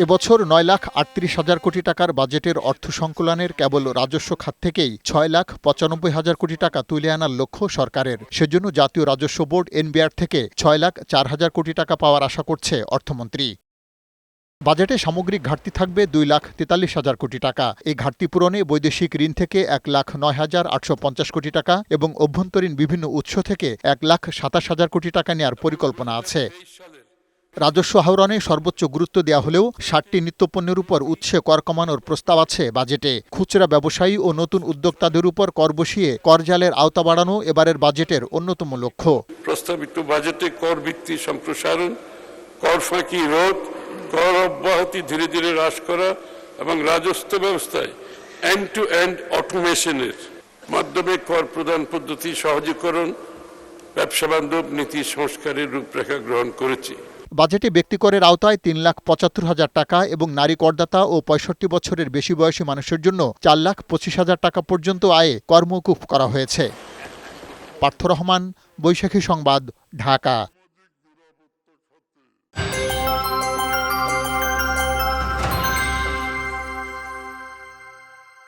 এবছর ৯,৩৮,০০০ কোটি টাকার বাজেটের অর্থ সংকলনের কেবল রাজস্ব খাত থেকেই ৬,৯৫,০০০ কোটি টাকা তুলে আনার লক্ষ্য সরকারের। সেজন্য জাতীয় রাজস্ব বোর্ড এনবিআর থেকে ৬,০৪,০০০ কোটি টাকা পাওয়ার আশা করছে অর্থমন্ত্রী। বাজেটে সামগ্রিক ঘাটতি থাকবে ২,৪৩,০০০ কোটি টাকা। এই ঘাটতি পূরণে বৈদেশিক ঋণ থেকে ১,০৯,৮৫০ কোটি টাকা এবং অভ্যন্তরীণ বিভিন্ন উৎস থেকে ১,২৭,০০০ কোটি টাকা নেওয়ার পরিকল্পনা আছে। রাজস্ব আহরণে সর্বোচ্চ গুরুত্ব দেওয়া হলেও ৬০টি নিত্যপণ্যের উপর উৎসে কর কমানোর প্রস্তাব আছে বাজেটে। খুচরা ব্যবসায়ী ও নতুন উদ্যোক্তাদের উপর কর বসিয়ে করজালের আওতা বাড়ানো এবারের বাজেটের অন্যতম লক্ষ্য। প্রস্তাবিত বাজেটে কর ভিত্তি সম্প্রসারণ, কর ফাঁকি রোধ, কর অব্যাহতি ধীরে ধীরে হ্রাস করা এবং রাজস্ব ব্যবস্থায় এন্ড টু এন্ড অটোমেশনের মাধ্যমে কর প্রদান পদ্ধতি সহজীকরণ, ব্যবসা বান্ধব নীতি সংস্কারের রূপরেখা গ্রহণ করেছে। বাজেটে ব্যক্তিকরের আওতায় ৩,৭৫,০০০ টাকা এবং নারী করদাতা ও ৬৫ বছরের বেশি বয়সী মানুষের জন্য ৪,২৫,০০০ টাকা পর্যন্ত আয়ে কর মওকুফ করা হয়েছে। পার্থ রহমান, বৈশাখী সংবাদ, ঢাকা।